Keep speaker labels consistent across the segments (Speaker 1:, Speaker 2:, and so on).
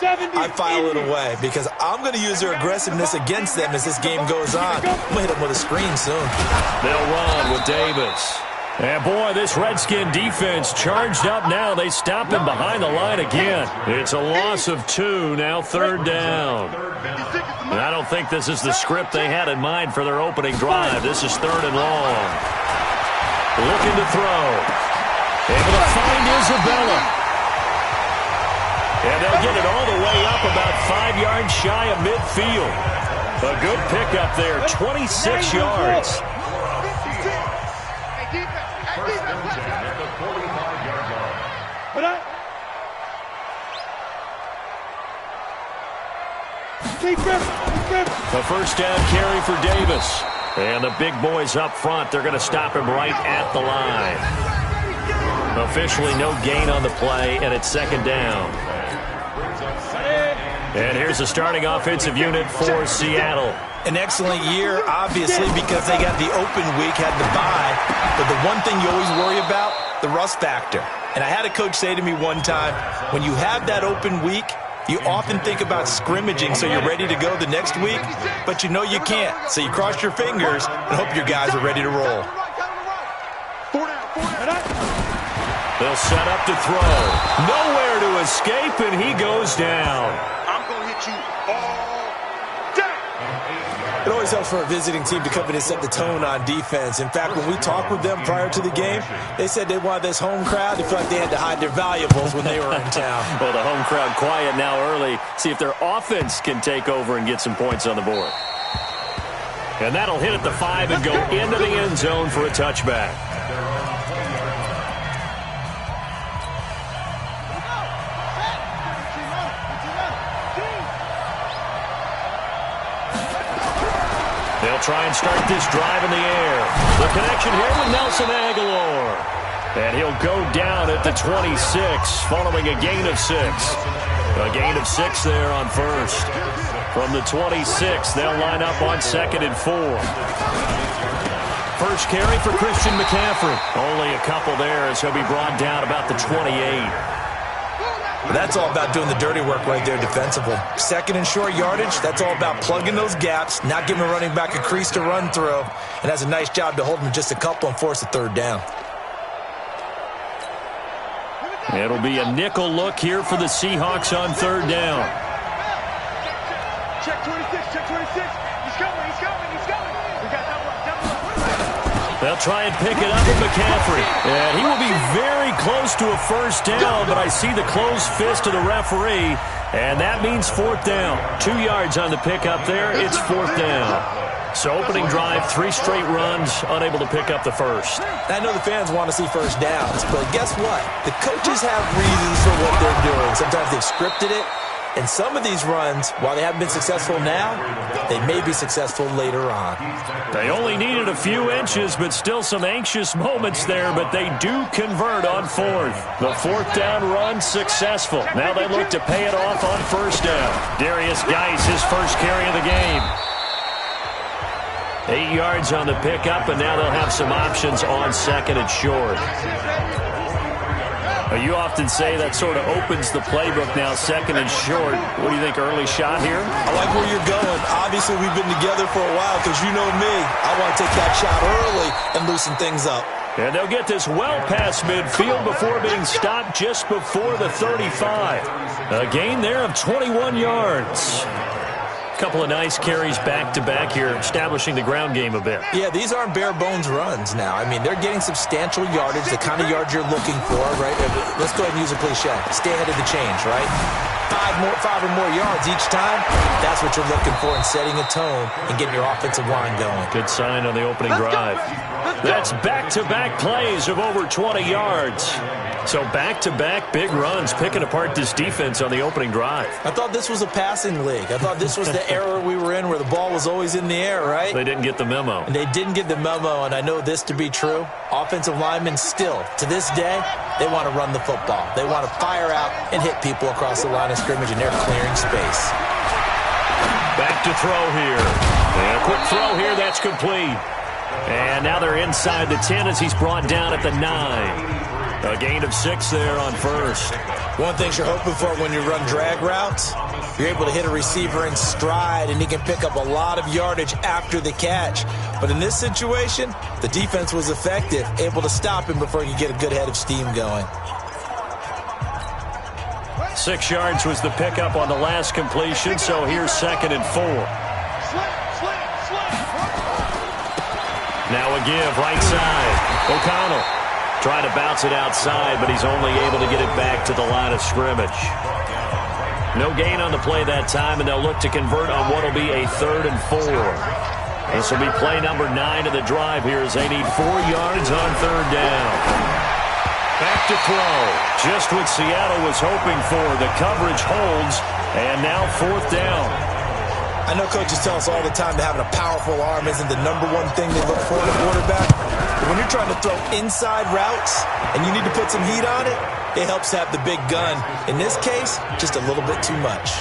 Speaker 1: that, I file it away because I'm going to use their aggressiveness against them as this game goes on. I'm going to hit them with a screen soon.
Speaker 2: They'll run with Davis. And, boy, this Redskin defense charged up now. They stop him behind the line again. It's a loss of 2, now 3rd down. And I don't think this is the script they had in mind for their opening drive. This is 3rd and long. Looking to throw. Able to find Isabella. And they'll get it all the way up about 5 yards shy of midfield. A good pickup there, 26 yards. A first down carry for Davis. And the big boys up front, they're going to stop him right at the line. Officially no gain on the play, and it's 2nd down. And here's the starting offensive unit for Seattle.
Speaker 1: An excellent year, obviously, because they got the open week, had the bye. But the one thing you always worry about, the rust factor. And I had a coach say to me one time, when you have that open week, you often think about scrimmaging so you're ready to go the next week, but you know you can't. So you cross your fingers and hope your guys are ready to roll.
Speaker 2: They'll set up to throw. Nowhere to escape, and he goes down.
Speaker 3: I'm going to hit you all day.
Speaker 1: It always helps for a visiting team to come in and set the tone on defense. In fact, when we talked with them prior to the game, they said they wanted this home crowd to feel like they had to hide their valuables when they were in town.
Speaker 2: Well, the home crowd quiet now early. See if their offense can take over and get some points on the board. And that'll hit at the 5 and go into the end zone for a touchback. They'll try and start this drive in the air. The connection here with Nelson Aguilar. And he'll go down at the 26 following a gain of 6. A gain of 6 there on first. From the 26, they'll line up on 2nd and 4. First carry for Christian McCaffrey. Only a couple there as he'll be brought down about the 28.
Speaker 1: That's all about doing the dirty work right there defensively. 2nd and short yardage, that's all about plugging those gaps, not giving a running back a crease to run through, and has a nice job to hold him just a couple and force a 3rd down.
Speaker 2: It'll be a nickel look here for the Seahawks on 3rd down.
Speaker 3: Check 26, check 26. He's coming, he's coming, he's coming. We got double up.
Speaker 2: They'll try and pick it up with McCaffrey. And he will be very close to a first down, but I see the closed fist of the referee, and that means 4th down. 2 yards on the pickup there. It's 4th down. So opening drive, 3 straight runs, unable to pick up the first.
Speaker 1: I know the fans want to see first downs, but guess what? The coaches have reasons for what they're doing. Sometimes they've scripted it. And some of these runs, while they haven't been successful now, they may be successful later on.
Speaker 2: They only needed a few inches, but still some anxious moments there, but they do convert on 4th. The 4th down run successful. Now they look to pay it off on first down. Darius Geis, his first carry of the game. 8 yards on the pickup, and now they'll have some options on 2nd and short. You often say that sort of opens the playbook now, 2nd and short. What do you think, early shot here?
Speaker 1: I like where you're going. Obviously, we've been together for a while because you know me. I want to take that shot early and loosen things up.
Speaker 2: And they'll get this well past midfield before being stopped just before the 35. A gain there of 21 yards. Couple of nice carries back-to-back here, establishing the ground game a bit.
Speaker 1: Yeah, these aren't bare-bones runs now. I mean, they're getting substantial yardage, the kind of yards you're looking for, right? Let's go ahead and use a cliche. Stay ahead of the change, right? 5 or more yards each time, that's what you're looking for in setting a tone and getting your offensive line going.
Speaker 2: Good sign on the opening drive. That's back-to-back plays of over 20 yards. So back-to-back big runs, picking apart this defense on the opening drive.
Speaker 1: I thought this was a passing league. I thought this was the era we were in where the ball was always in the air, right?
Speaker 2: They didn't get the memo.
Speaker 1: And they didn't get the memo, and I know this to be true. Offensive linemen still, to this day, they want to run the football. They want to fire out and hit people across the line of scrimmage, and they're clearing space.
Speaker 2: Back to throw here. And a quick throw here, that's complete. And now they're inside the 10 as he's brought down at the 9. A gain of 6 there on first.
Speaker 1: One thing you're hoping for when you run drag routes, you're able to hit a receiver in stride, and he can pick up a lot of yardage after the catch. But in this situation, the defense was effective, able to stop him before he could get a good head of steam going.
Speaker 2: 6 yards was the pickup on the last completion, so here's 2nd and 4. Now a give, right side. O'Connell trying to bounce it outside, but he's only able to get it back to the line of scrimmage. No gain on the play that time, and they'll look to convert on what will be a 3rd and 4. This will be play number 9 of the drive here as they need 4 yards on 3rd down. Back to throw. Just what Seattle was hoping for. The coverage holds, and now 4th down.
Speaker 1: I know coaches tell us all the time that having a powerful arm isn't the #1 thing they look for in a quarterback. But when you're trying to throw inside routes and you need to put some heat on it, it helps to have the big gun. In this case, just a little bit too much.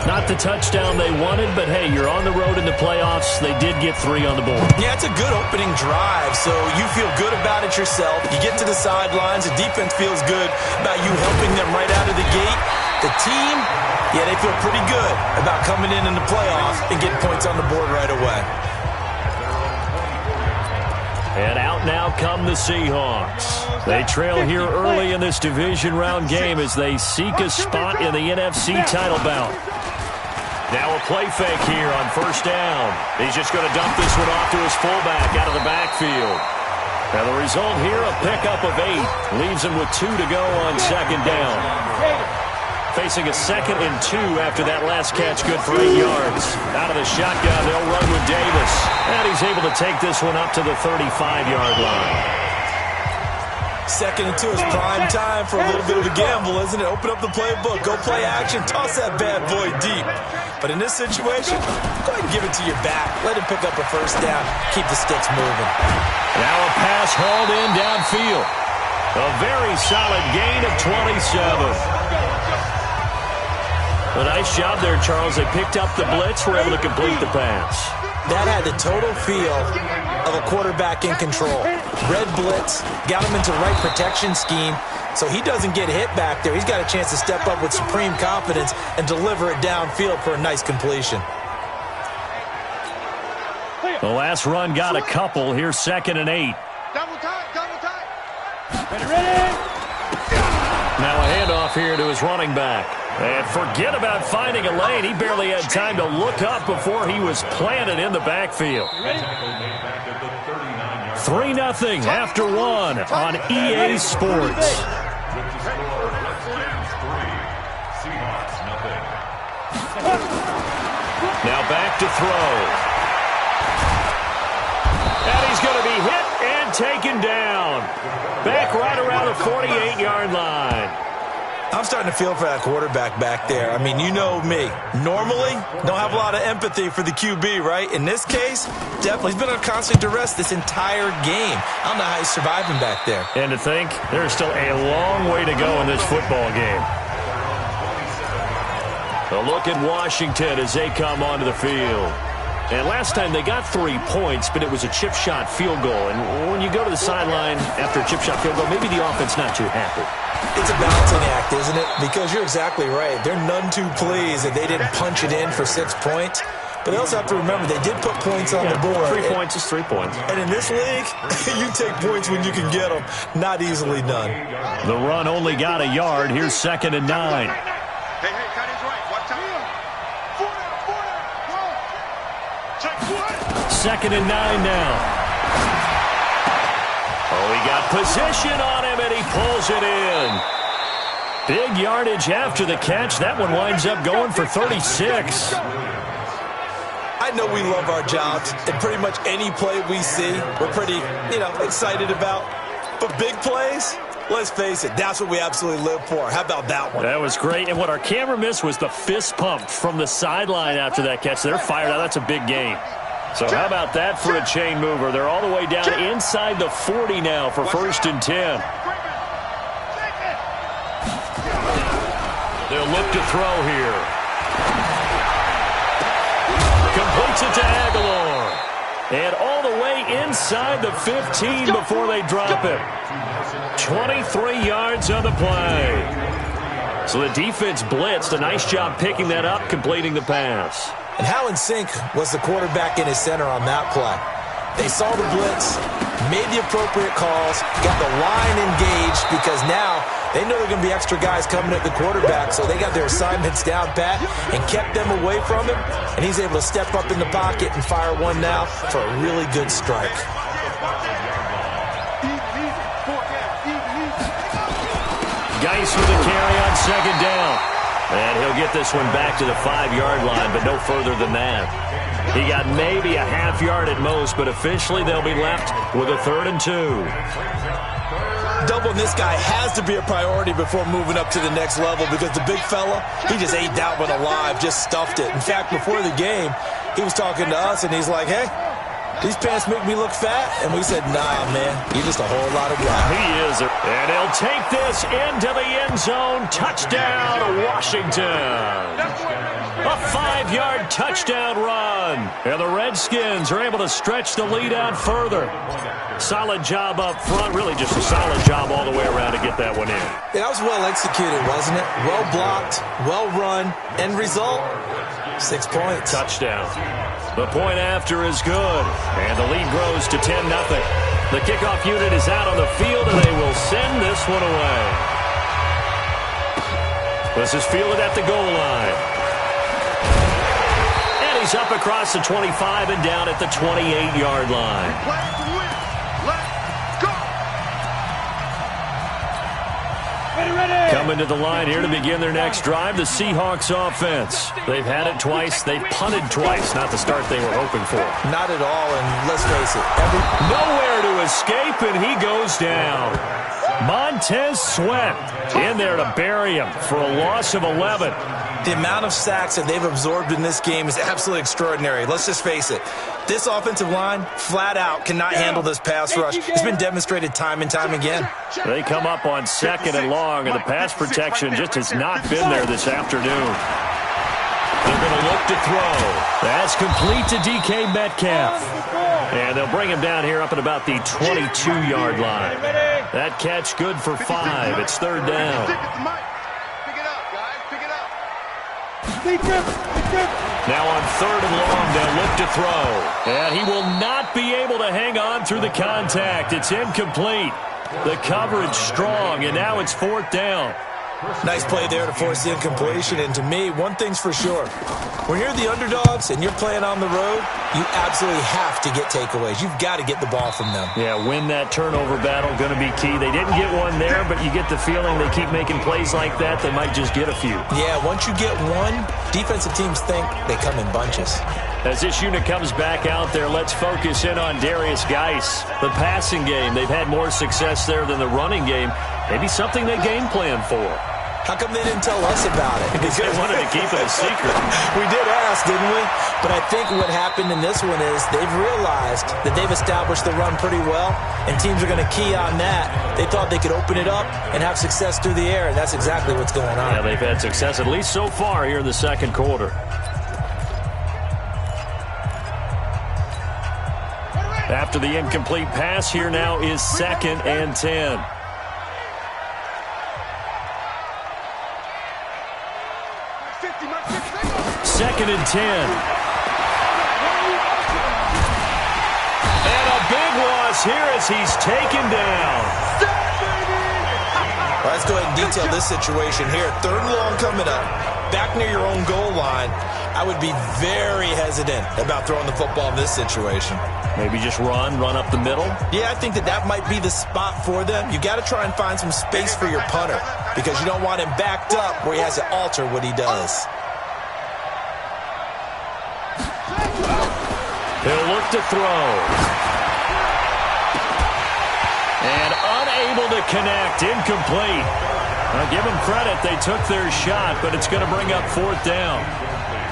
Speaker 2: Not the touchdown they wanted, but hey, you're on the road in the playoffs. They did get 3 on the board. Yeah, it's a good opening drive, so you feel good about it yourself. You get to the sidelines, the defense feels good about you helping them right out of the gate. The team, yeah, they feel pretty good about coming in the playoffs and getting points on the board right away. And out now come the Seahawks. They trail here early in this division round game as they seek a spot in the NFC title bout. Now a play fake here on 1st down. He's just going to dump this one off to his fullback out of the backfield. Now the result here, a pickup of 8. Leaves him with 2 to go on 2nd down. Facing a 2nd and 2 after that last catch, good for 8 yards. Out of the shotgun, they'll run with Davis. And he's able to take this one up to the 35-yard line.
Speaker 1: 2nd and 2 is prime time for a little bit of a gamble, isn't it? Open up the playbook, go play action, toss that bad boy deep. But in this situation, go ahead and give it to your back. Let him pick up a 1st down. Keep the sticks moving.
Speaker 2: Now a pass hauled in downfield. A very solid gain of 27. A nice job there, Charles. They picked up the blitz, were able to complete the pass.
Speaker 1: That had the total feel of a quarterback in control. Red blitz, got him into the right protection scheme, so he doesn't get hit back there. He's got a chance to step up with supreme confidence and deliver it downfield for a nice completion.
Speaker 2: The last run got a couple. Here's 2nd and 8.
Speaker 3: Double tight. Ready.
Speaker 2: Now a handoff here to his running back. And forget about finding a lane. He barely had time to look up before he was planted in the backfield. 3-0 after 1 on EA Sports. Now back to throw. And he's going to be hit and taken down. Back right around the 48-yard line.
Speaker 1: I'm starting to feel for that quarterback back there. I mean, you know me. Normally, don't have a lot of empathy for the QB, right? In this case, definitely. He's been on constant duress this entire game. I don't know how he's surviving back there.
Speaker 2: And to think, there's still a long way to go in this football game. A look at Washington as they come onto the field. And last time they got 3 points, but it was a chip shot field goal. And when you go to the sideline after a chip shot field goal, maybe the offense not too happy.
Speaker 1: It's a balancing act, isn't it? Because you're exactly right. They're none too pleased that they didn't punch it in for 6 points. But they also have to remember they did put points on the board.
Speaker 2: 3 points is 3 points.
Speaker 1: And in this league, you take points when you can get them. Not easily done.
Speaker 2: The run only got a yard. Here's 2nd and 9.
Speaker 3: Hey, cut his right. Watch out.
Speaker 2: 2nd and 9 now. Oh, he got position on him, and he pulls it in. Big yardage after the catch. That one winds up going for 36.
Speaker 1: I know we love our jobs, and pretty much any play we see, we're pretty, excited about. But big plays, let's face it, that's what we absolutely live for. How about that one?
Speaker 2: That was great, and what our camera missed was the fist pump from the sideline after that catch. They're fired out. That's a big game. So how about that for a chain mover? They're all the way down inside the 40 now for 1st and 10. They'll look to throw here. Completes it to Aguilar. And all the way inside the 15 before they drop it. 23 yards on the play. So the defense blitzed. A nice job picking that up, completing the pass.
Speaker 1: And how in sync was the quarterback in his center on that play? They saw the blitz, made the appropriate calls, got the line engaged because now they know there are going to be extra guys coming at the quarterback, so they got their assignments down pat and kept them away from him, and he's able to step up in the pocket and fire one now for a really good strike.
Speaker 2: Geis with a carry on second down. And he'll get this one back to the 5-yard line, but no further than that. He got maybe a half yard at most, but officially they'll be left with a 3rd and 2.
Speaker 1: Doubling this guy has to be a priority before moving up to the next level because the big fella, he just ate that one alive, just stuffed it. In fact, before the game, he was talking to us, and he's like, hey, these pants make me look fat. And we said, nah, man, you're just a whole lot of guy.
Speaker 2: He is. And he'll take this into the end zone. Touchdown, Washington. A 5-yard touchdown run. And the Redskins are able to stretch the lead out further. Solid job up front. Really just a solid job all the way around to get that one in.
Speaker 1: That was well executed, wasn't it? Well blocked, well run. End result, 6 points.
Speaker 2: Touchdown. The point after is good. And the lead grows to 10-0. The kickoff unit is out on the field, and they will send this one away. This is fielded at the goal line. And he's up across the 25 and down at the 28-yard line. Coming to the line here to begin their next drive, the Seahawks offense. They've had it twice. They've punted twice. Not the start they were hoping for.
Speaker 1: Not at all, and let's face it.
Speaker 2: Nowhere to escape, and he goes down. Montez Sweat in there to bury him for a loss of 11.
Speaker 1: The amount of sacks that they've absorbed in this game is absolutely extraordinary. Let's just face it. This offensive line, flat out, cannot handle this pass rush. It's been demonstrated time and time again.
Speaker 2: They come up on 2nd and long, and the pass protection just has not been there this afternoon. They're going to look to throw. That's complete to DK Metcalf. And they'll bring him down here up at about the 22-yard line. That catch good for 5. It's 3rd down. Now on 3rd and long, they'll look to throw. And he will not be able to hang on through the contact. It's incomplete. The coverage strong, and now it's 4th down.
Speaker 1: Nice play there to force the incompletion. And to me, one thing's for sure. When you're the underdogs and you're playing on the road, you absolutely have to get takeaways. You've got to get the ball from them.
Speaker 2: Yeah, win that turnover battle, going to be key. They didn't get one there, but you get the feeling they keep making plays like that, they might just get a few.
Speaker 1: Yeah, once you get one, defensive teams think they come in bunches.
Speaker 2: As this unit comes back out there, let's focus in on Darius Geis. The passing game, they've had more success there than the running game. Maybe something they game plan for.
Speaker 1: How come they didn't tell us about it?
Speaker 2: Because they wanted to keep it a secret.
Speaker 1: We did ask, didn't we? But I think what happened in this one is they've realized that they've established the run pretty well, and teams are going to key on that. They thought they could open it up and have success through the air, and that's exactly what's going on.
Speaker 2: Yeah, they've had success, at least so far here in the 2nd quarter. After the incomplete pass, here now is 2nd and 10. 2nd and 10. And a big loss here as he's taken down.
Speaker 1: Well, let's go ahead and detail this situation here. 3rd and long coming up. Back near your own goal line. I would be very hesitant about throwing the football in this situation.
Speaker 2: Maybe just run up the middle?
Speaker 1: Yeah, I think that might be the spot for them. You got to try and find some space for your punter because you don't want him backed up where he has to alter what he does.
Speaker 2: He'll look to throw. And unable to connect. Incomplete. I'll give them credit. They took their shot, but it's going to bring up 4th down.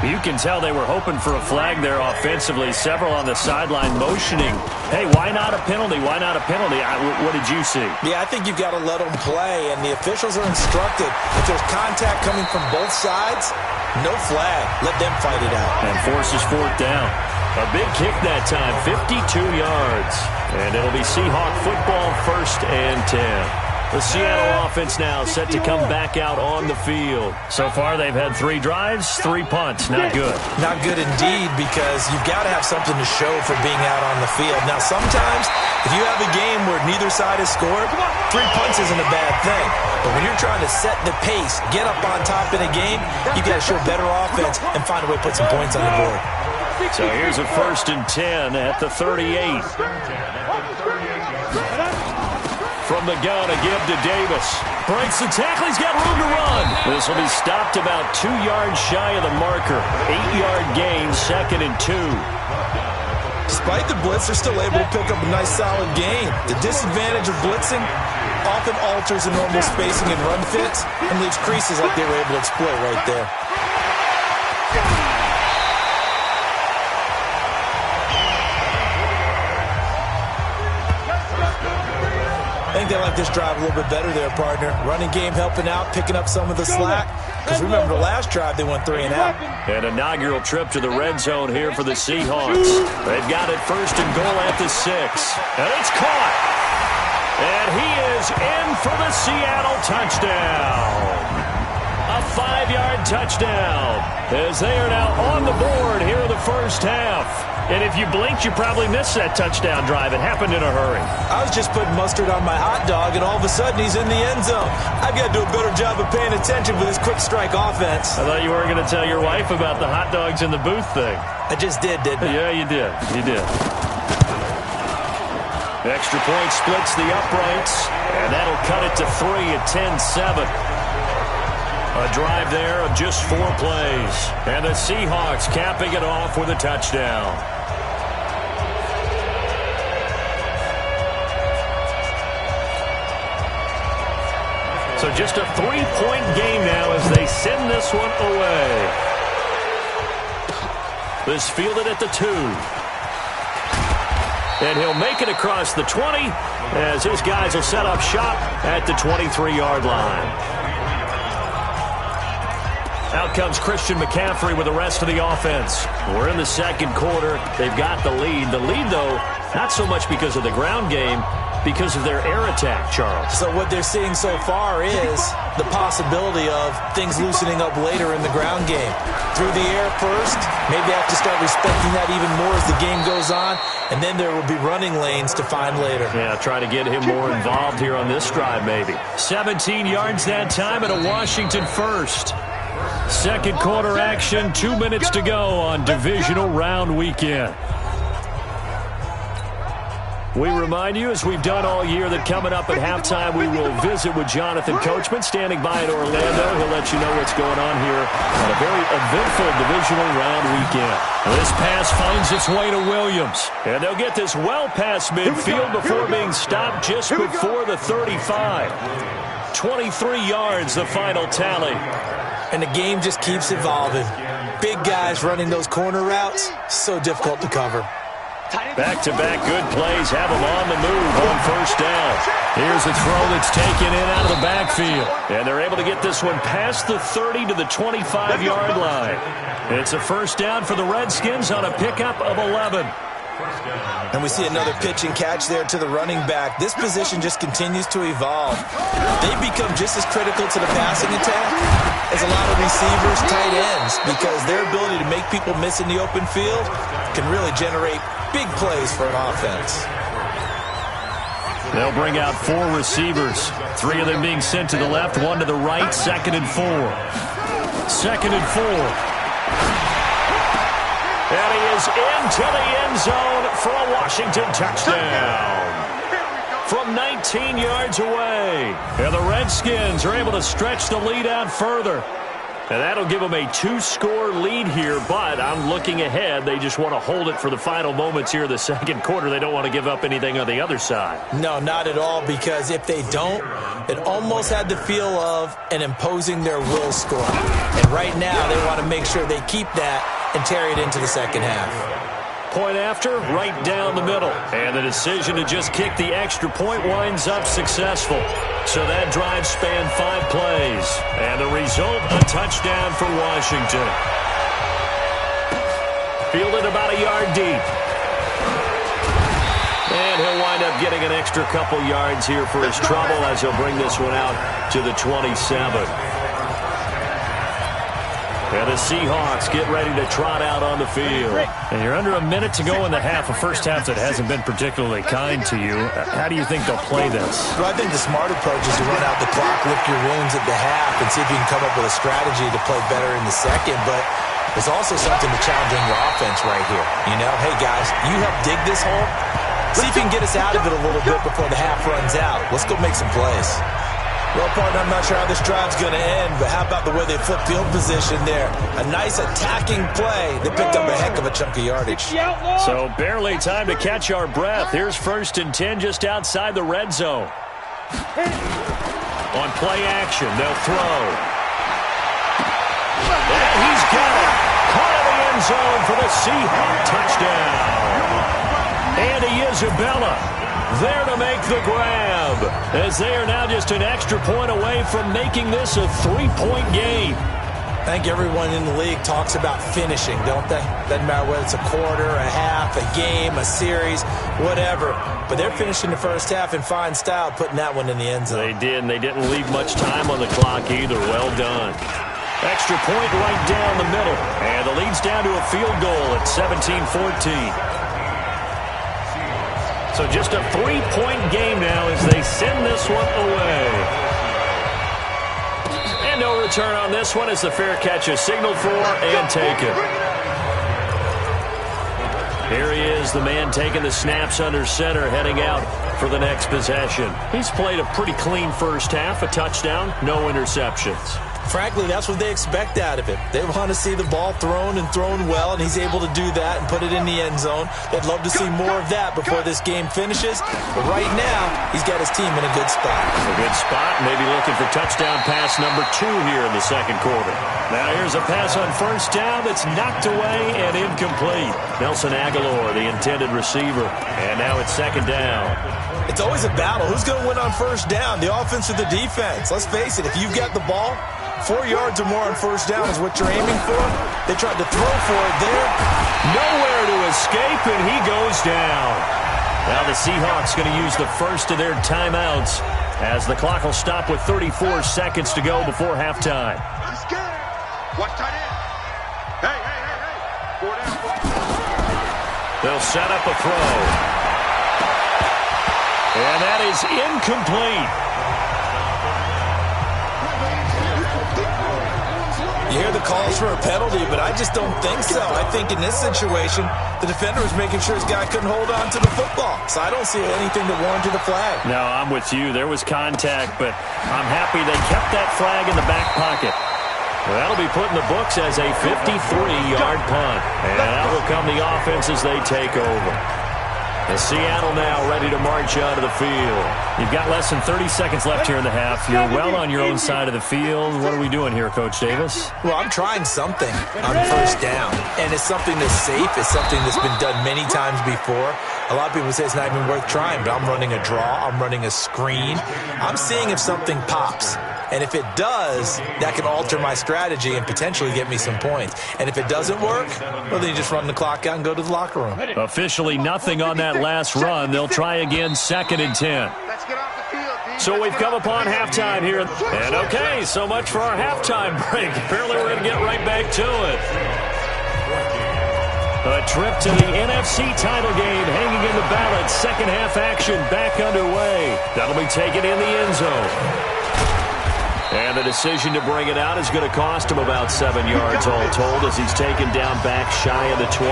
Speaker 2: You can tell they were hoping for a flag there offensively. Several on the sideline motioning. Hey, why not a penalty? Why not a penalty? What did you see?
Speaker 1: Yeah, I think you've got to let them play, and the officials are instructed. If there's contact coming from both sides, no flag. Let them fight it out.
Speaker 2: And forces 4th down. A big kick that time, 52 yards. And it'll be Seahawk football, 1st and 10. The Seattle offense now set to come back out on the field. So far, they've had 3 drives, 3 punts. Not good.
Speaker 1: Not good indeed, because you've got to have something to show for being out on the field. Now, sometimes, if you have a game where neither side has scored, 3 punts isn't a bad thing. But when you're trying to set the pace, get up on top in a game, you got to show better offense and find a way to put some points on the board.
Speaker 2: So here's a 1st and 10 at the 38. From the gun, a give to Davis. Breaks the tackle. He's got room to run. This will be stopped about 2 yards shy of the marker. 8-yard gain, 2nd and 2.
Speaker 1: Despite the blitz, they're still able to pick up a nice, solid gain. The disadvantage of blitzing often alters the normal spacing and run fits and leaves creases like they were able to exploit right there. I think they like this drive a little bit better there, partner. Running game helping out, picking up some of the slack. Because remember, the last drive they went 3 and out.
Speaker 2: An inaugural trip to the red zone here for the Seahawks. They've got it 1st and goal at the 6. And it's caught. And he is in for the Seattle touchdown. A 5-yard touchdown. As they are now on the board here in the 1st half. And if you blinked, you probably missed that touchdown drive. It happened in a hurry.
Speaker 1: I was just putting mustard on my hot dog, and all of a sudden he's in the end zone. I've got to do a better job of paying attention for this quick strike offense.
Speaker 2: I thought you weren't going to tell your wife about the hot dogs in the booth thing.
Speaker 1: I just did, didn't I?
Speaker 2: Yeah, you did. You did. The extra point splits the uprights, and that'll cut it to 3 at 10-7. A drive there of just 4 plays. And the Seahawks capping it off with a touchdown. So just a 3-point game now as they send this one away. This fielded at the 2. And he'll make it across the 20 as his guys will set up shop at the 23-yard line. Out comes Christian McCaffrey with the rest of the offense. We're in the 2nd quarter. They've got the lead. The lead, though, not so much because of the ground game, because of their air attack, Charles.
Speaker 1: So what they're seeing so far is the possibility of things loosening up later in the ground game. Through the air first, maybe they have to start respecting that even more as the game goes on, and then there will be running lanes to find later.
Speaker 2: Yeah, try to get him more involved here on this drive, maybe. 17 yards that time and a Washington first. 2nd quarter action, 2 minutes to go on divisional round weekend. We remind you, as we've done all year, that coming up at halftime, we will visit with Jonathan Coachman, standing by in Orlando. He'll let you know what's going on here on a very eventful divisional round weekend. This pass finds its way to Williams, and they'll get this well past midfield before being stopped just before the 35. 23 yards, the final tally.
Speaker 1: And the game just keeps evolving. Big guys running those corner routes, so difficult to cover.
Speaker 2: Back-to-back good plays have them on the move on 1st down. Here's a throw that's taken in out of the backfield. And they're able to get this one past the 30 to the 25-yard line. It's a 1st down for the Redskins on a pickup of 11.
Speaker 1: And we see another pitch and catch there to the running back. This position just continues to evolve. They become just as critical to the passing attack as a lot of receivers, tight ends, because their ability to make people miss in the open field can really generate big plays for an offense.
Speaker 2: They'll bring out 4 receivers, 3 of them being sent to the left, 1 to the right, 2nd and 4. 2nd and 4. And he is into the end zone for a Washington touchdown. From 19 yards away. And the Redskins are able to stretch the lead out further. And that'll give them a 2-score lead here, but I'm looking ahead. They just want to hold it for the final moments here in the 2nd quarter. They don't want to give up anything on the other side.
Speaker 1: No, not at all, because if they don't, it almost had the feel of an imposing their will score. And right now, they want to make sure they keep that and carry it into the 2nd half.
Speaker 2: Point after, right down the middle. And the decision to just kick the extra point winds up successful. So that drive spanned 5 plays. And the result, a touchdown for Washington. Fielded about a yard deep. And he'll wind up getting an extra couple yards here for his trouble as he'll bring this one out to the 27. And the Seahawks get ready to trot out on the field.
Speaker 4: And you're under a minute to go in the half, a first half that hasn't been particularly kind to you. How do you think they'll play this?
Speaker 1: Well, I think the smart approach is to run out the clock, lick your wounds at the half, and see if you can come up with a strategy to play better in the second. But there's also something to challenging your offense right here. You know, hey, guys, you help dig this hole. See if you can get us out of it a little bit before the half runs out. Let's go make some plays. Well, partner, I'm not sure how this drive's going to end, but how about the way they flip field position there? A nice attacking play. They picked up a heck of a chunk of yardage.
Speaker 2: So barely time to catch our breath. Here's 1st and 10 just outside the red zone. On play action, they'll throw. And he's got it. Caught in the end zone for the Seahawks touchdown. Andy Isabella there to make the grab, as they are now just an extra point away from making this a 3-point game.
Speaker 1: I think everyone in the league talks about finishing, don't they? Doesn't matter whether it's a quarter, a half, a game, a series, whatever. But they're finishing the first half in fine style, putting that one in the end zone.
Speaker 2: They did, and they didn't leave much time on the clock either. Well done. Extra point right down the middle, and the lead's down to a field goal at 17-14. So just a 3-point game now as they send this one away. And no return on this one as the fair catch is signaled for and taken. Here he is, the man taking the snaps under center, heading out for the next possession. He's played a pretty clean first half, a touchdown, no interceptions.
Speaker 1: Frankly, that's what they expect out of him. They want to see the ball thrown and thrown well, and he's able to do that and put it in the end zone. They'd love to see more of that before this game finishes. But right now, he's got his team in a good spot.
Speaker 2: A good spot, maybe looking for touchdown pass number 2 here in the second quarter. Now here's a pass on first down that's knocked away and incomplete. Nelson Aguilar, the intended receiver. And now it's second down.
Speaker 1: It's always a battle. Who's going to win on first down, the offense or the defense? Let's face it, if you've got the ball, 4 yards or more on first down is what you're aiming for. They tried to throw for it there.
Speaker 2: Nowhere to escape, and he goes down. Now the Seahawks going to use the first of their timeouts as the clock will stop with 34 seconds to go before halftime.
Speaker 3: He's scared. Watch tight end. Hey. 4 down.
Speaker 2: They'll set up a throw. And that is incomplete.
Speaker 1: You hear the calls for a penalty, but I just don't think so. I think in this situation, the defender was making sure his guy couldn't hold on to the football. So I don't see anything that warranted a flag.
Speaker 2: No, I'm with you. There was contact, but I'm happy they kept that flag in the back pocket. Well, that'll be put in the books as a 53-yard punt. And out will come the offense as they take over. And Seattle now ready to march out of the field.
Speaker 4: You've got less than 30 seconds left here in the half. You're well on your own side of the field. What are we doing here, Coach Davis?
Speaker 1: Well, I'm trying something on first down, and it's something that's safe. It's something that's been done many times before. A lot of people say it's not even worth trying, but I'm running a draw. I'm running a screen. I'm seeing if something pops. And if it does, that can alter my strategy and potentially get me some points. And if it doesn't work, well, then you just run the clock out and go to the locker room.
Speaker 2: Officially nothing on that last run. They'll try again, 2nd and 10.
Speaker 3: Let's get off the field, D.
Speaker 2: So we've come upon halftime here. And okay, so much for our halftime break. Apparently we're going to get right back to it. A trip to the NFC title game hanging in the balance. Second half action back underway. That'll be taken in the end zone. And the decision to bring it out is going to cost him about 7 yards all told as he's taken down back shy of the 20.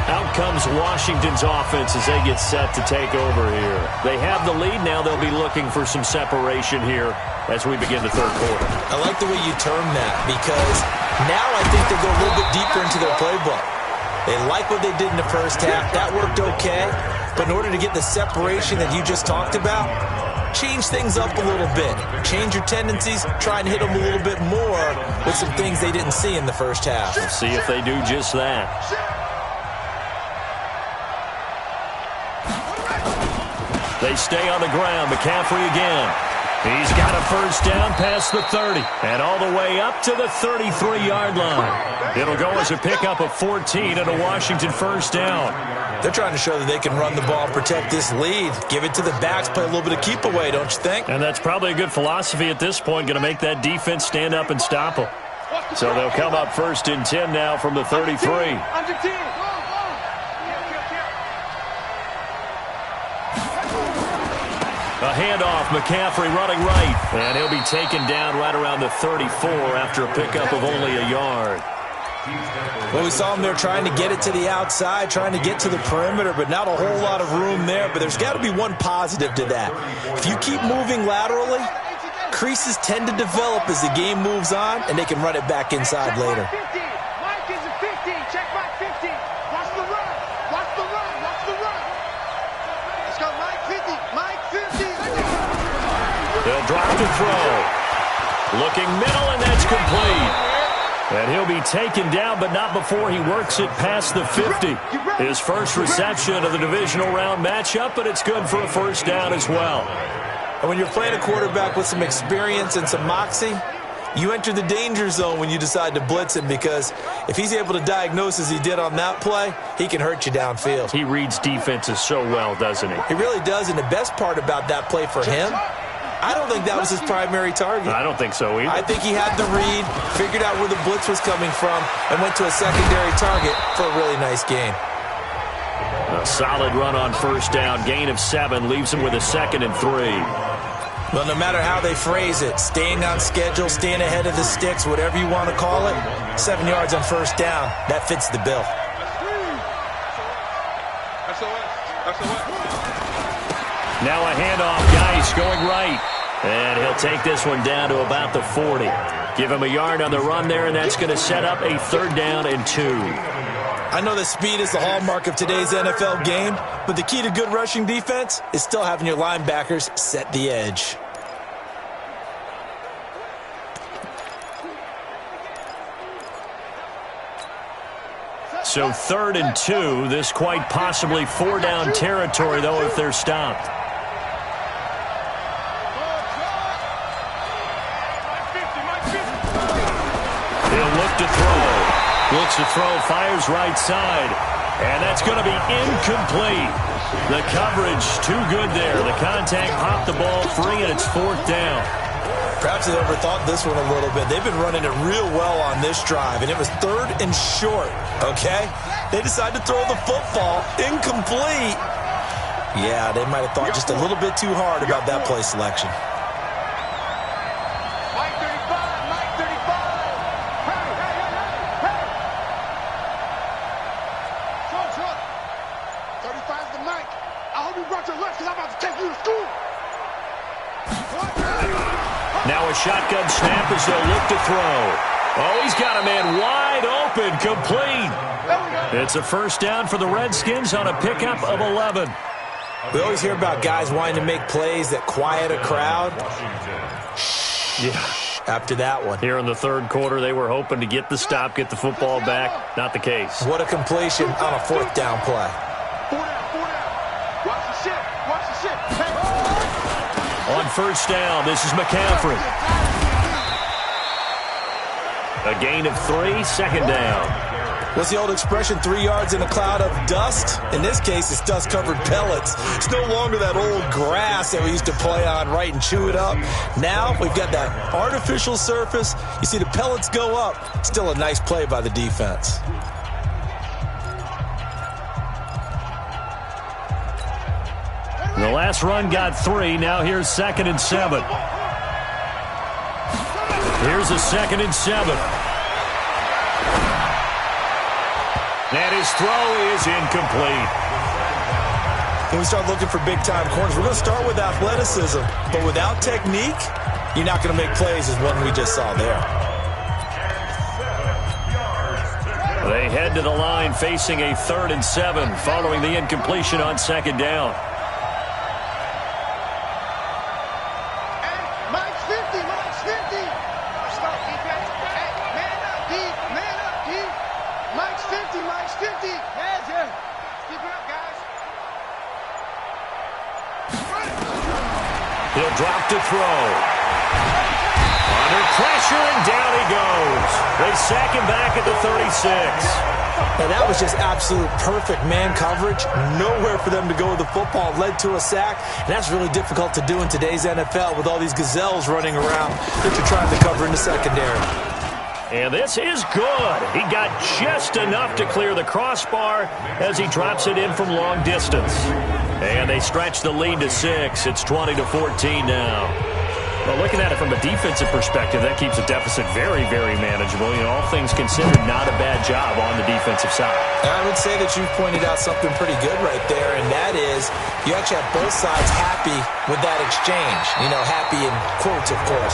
Speaker 2: Out comes Washington's offense as they get set to take over here. They have the lead now. They'll be looking for some separation here as we begin the third quarter.
Speaker 1: I like the way you term that because now I think they go a little bit deeper into their playbook. They like what they did in the first half. That worked okay. But in order to get the separation that you just talked about, change things up a little bit. Change your tendencies. Try and hit them a little bit more with some things they didn't see in the first half.
Speaker 2: We'll see if they do just that. They stay on the ground. McCaffrey again. He's got a first down past the 30 and all the way up to the 33-yard line. It'll go as a pickup of 14 and a Washington first down.
Speaker 1: They're trying to show that they can run the ball and protect this lead. Give it to the backs, play a little bit of keep away, don't you think?
Speaker 2: And that's probably a good philosophy at this point, going to make that defense stand up and stop them. So they'll come up first and 10 now from the 33. A handoff, McCaffrey running right, and he'll be taken down right around the 34 after a pickup of only a yard.
Speaker 1: Well, we saw him there trying to get it to the outside, trying to get to the perimeter, but not a whole lot of room there. But there's got to be one positive to that. If you keep moving laterally, creases tend to develop as the game moves on, and they can run it back inside later.
Speaker 5: Mike is a 50. Check back 50. Watch the run. Watch the run. Watch the run. Let's go, Mike 50. Mike 50.
Speaker 2: They'll drop to throw. Looking middle, and that's complete. And he'll be taken down, but not before he works it past the 50. His first reception of the divisional round matchup, but it's good for a first down as well.
Speaker 1: And when you're playing a quarterback with some experience and some moxie, you enter the danger zone when you decide to blitz him, because if he's able to diagnose as he did on that play, he can hurt you downfield.
Speaker 2: He reads defenses so well, doesn't he?
Speaker 1: He really does, and the best part about that play for him, I don't think that was his primary target.
Speaker 2: I don't think so either.
Speaker 1: I think he had the read, figured out where the blitz was coming from, and went to a secondary target for a really nice gain.
Speaker 2: A solid run on first down. Gain of 7 leaves him with a 2nd and 3.
Speaker 1: Well, no matter how they phrase it, staying on schedule, staying ahead of the sticks, whatever you want to call it, 7 yards on first down, that fits the bill.
Speaker 2: Now a handoff, Geis going right. And he'll take this one down to about the 40. Give him a yard on the run there, and that's going to set up a 3rd down and 2.
Speaker 1: I know that speed is the hallmark of today's NFL game, but the key to good rushing defense is still having your linebackers set the edge.
Speaker 2: So 3rd and 2. This quite possibly 4-down territory, though, if they're stopped. He'll look to throw. Looks to throw, fires right side. And that's going to be incomplete. The coverage too good there. The contact popped the ball free, and it's 4th down.
Speaker 1: Perhaps they overthought this one a little bit. They've been running it real well on this drive, and it was 3rd and short, okay? They decided to throw the football incomplete. Yeah, they might have thought just a little bit too hard about that play selection.
Speaker 5: Mike 35. Mike 35. Hey, hey, hey, hey, hey. Truck. 35's the Mike. I hope you brought your lunch, because I'm about to take you to school.
Speaker 2: Now a shotgun snap as they'll look to throw. Oh, he's got a man wide open, complete. It's a first down for the Redskins on a pickup of 11.
Speaker 1: We always hear about guys wanting to make plays that quiet a crowd.
Speaker 2: Yeah.
Speaker 1: After that one.
Speaker 2: Here in the 3rd quarter, they were hoping to get the stop, get the football back. Not the case.
Speaker 1: What a completion on a 4th down play.
Speaker 5: 4 down. Watch the shit. Watch the shit. Hey.
Speaker 2: On first down, this is McCaffrey. A gain of 3, 2nd down.
Speaker 1: What's the old expression, 3 yards in a cloud of dust? In this case, it's dust-covered pellets. It's no longer that old grass that we used to play on, right, and chew it up. Now we've got that artificial surface. You see the pellets go up. Still a nice play by the defense.
Speaker 2: The last run got 3. Now here's 2nd and 7. Here's a 2nd and 7. And his throw is incomplete.
Speaker 1: When we start looking for big-time corners, we're going to start with athleticism. But without technique, you're not going to make plays as one we just saw there.
Speaker 2: They head to the line facing a 3rd and 7 following the incompletion on 2nd down. He'll drop to throw. Under pressure, and down he goes. They sack him back at the 36.
Speaker 1: And that was just absolute perfect man coverage. Nowhere for them to go with the football. Led to a sack. And that's really difficult to do in today's NFL with all these gazelles running around that you're trying to cover in the secondary.
Speaker 2: And this is good. He got just enough to clear the crossbar as he drops it in from long distance. And they stretch the lead to 6. It's 20-14 now. Well, looking at it from a defensive perspective, that keeps the deficit very, very manageable. You know, all things considered, not a bad job on the defensive side.
Speaker 1: I would say that you've pointed out something pretty good right there, and that is you actually have both sides happy with that exchange. You know, happy in quotes, of course.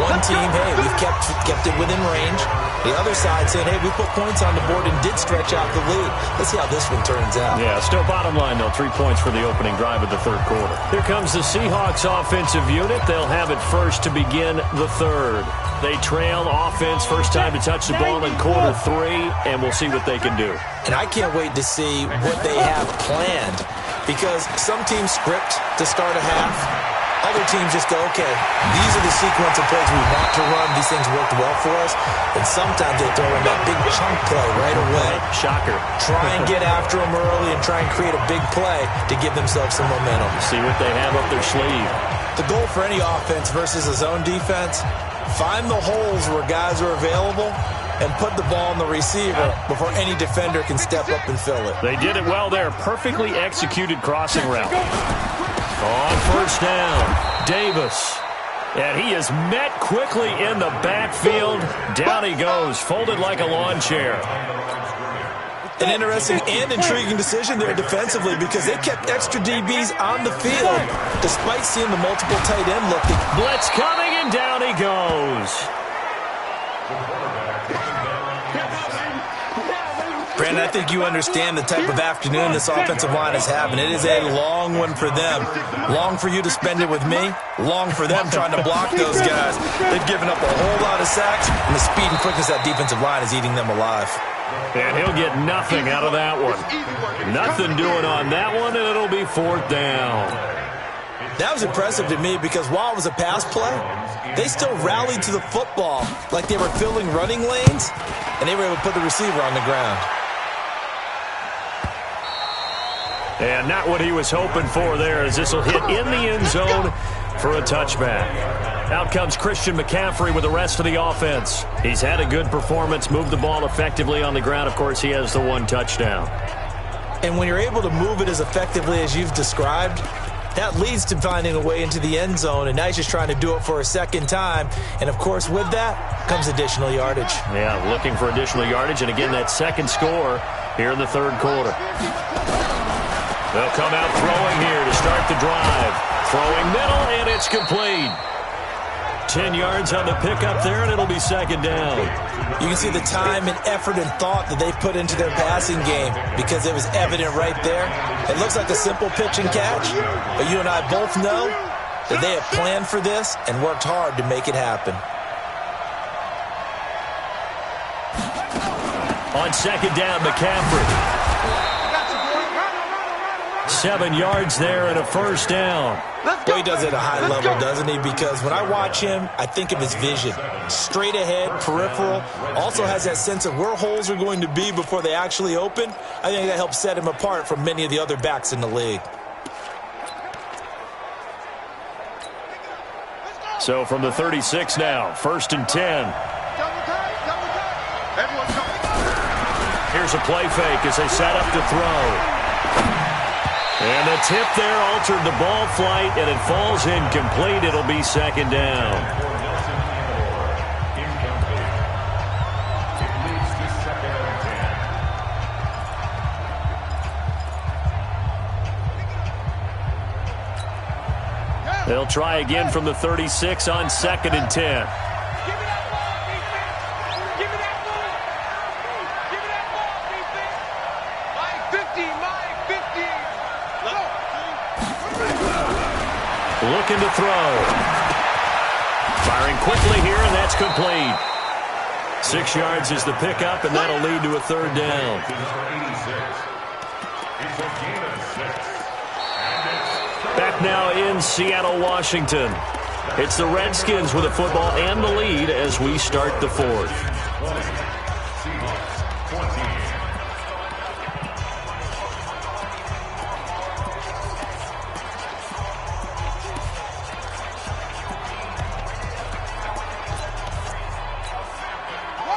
Speaker 1: One team, hey, we've kept it within range. The other side saying, hey, we put points on the board and did stretch out the lead. Let's see how this one turns out.
Speaker 2: Yeah, still bottom line, though, 3 points for the opening drive of the third quarter. Here comes the Seahawks offensive unit. They'll have it first to begin the third. They trail offense, first time to touch the ball in quarter 3, and we'll see what they can do.
Speaker 1: And I can't wait to see what they have planned, because some teams script to start a half. Other teams just go, okay, these are the sequence of plays we want to run. These things worked well for us. And sometimes they throw in that big chunk play right away.
Speaker 2: Shocker.
Speaker 1: Try and get after them early and try and create a big play to give themselves some momentum.
Speaker 2: See what they have up their sleeve.
Speaker 1: The goal for any offense versus a zone defense, find the holes where guys are available and put the ball on the receiver before any defender can step up and fill it.
Speaker 2: They did it well there. Perfectly executed crossing route. On first down, Davis. And he is met quickly in the backfield. Down he goes, folded like a lawn chair.
Speaker 1: An interesting and intriguing decision there defensively, because they kept extra DBs on the field despite seeing the multiple tight end looking.
Speaker 2: Blitz coming, and down he goes.
Speaker 1: Brandon, I think you understand the type of afternoon this offensive line is having. It is a long one for them. Long for you to spend it with me. Long for them trying to block those guys. They've given up a whole lot of sacks, and the speed and quickness of that defensive line is eating them alive.
Speaker 2: And he'll get nothing out of that one. Nothing doing on that one, and it'll be 4th down.
Speaker 1: That was impressive to me, because while it was a pass play, they still rallied to the football like they were filling running lanes, and they were able to put the receiver on the ground.
Speaker 2: And not what he was hoping for there, as this will hit in the end zone for a touchback. Out comes Christian McCaffrey with the rest of the offense. He's had a good performance, moved the ball effectively on the ground. Of course, he has the 1 touchdown.
Speaker 1: And when you're able to move it as effectively as you've described, that leads to finding a way into the end zone, and now he's just trying to do it for a second time. And, of course, with that comes additional yardage.
Speaker 2: Yeah, looking for additional yardage, and again, that second score here in the third quarter. They'll come out throwing here to start the drive. Throwing middle, and it's complete. 10 yards on the pickup there, and it'll be 2nd down.
Speaker 1: You can see the time and effort and thought that they've put into their passing game, because it was evident right there. It looks like a simple pitch and catch, but you and I both know that they have planned for this and worked hard to make it happen.
Speaker 2: On 2nd down, McCaffrey. 7 yards there and a 1st down.
Speaker 1: Well, he does it at a high level, doesn't he? Because when I watch him, I think of his vision. Straight ahead, peripheral. Also has that sense of where holes are going to be before they actually open. I think that helps set him apart from many of the other backs in the league.
Speaker 2: So from the 36 now, 1st and 10. Here's a play fake as they set up to throw. And the tip there altered the ball flight, and it falls incomplete. It'll be 2nd down. They'll try again from the 36 on 2nd and 10. Looking to throw. Firing quickly here, and that's complete. 6 yards is the pickup, and that'll lead to a 3rd down. Back back now in Seattle, Washington. It's the Redskins with the football and the lead as we start the fourth.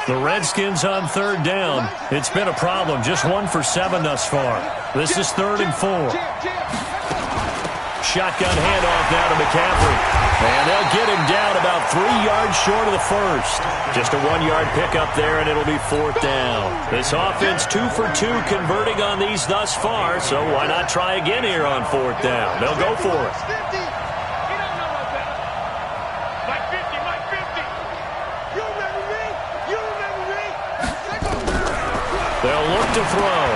Speaker 2: The Redskins on third down. It's been a problem. Just 1 for 7 thus far. This is 3rd and 4. Shotgun handoff now to McCaffrey. And they'll get him down about 3 yards short of the first. Just a 1-yard pickup there, and it'll be 4th down. This offense 2 for 2 converting on these thus far, so why not try again here on 4th down? They'll go for it. They'll look to throw.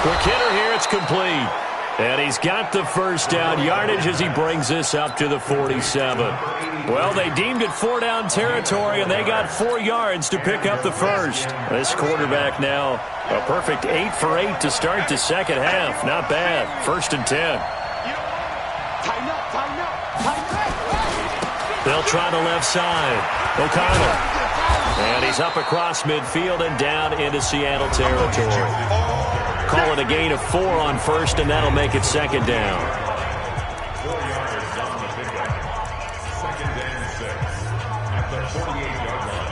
Speaker 2: Quick hitter here, it's complete. And he's got the first down yardage as he brings this up to the 47. Well, they deemed it 4-down territory, and they got 4 yards to pick up the first. This quarterback now, a perfect 8 for 8 to start the second half. Not bad. 1st and 10. They'll try the left side. O'Connell. And he's up across midfield and down into Seattle territory. Call it a gain of 4 on first, and that'll make it 2nd down.
Speaker 3: 4 yards on the pickup. 2nd and 6 at the 48-yard
Speaker 2: line.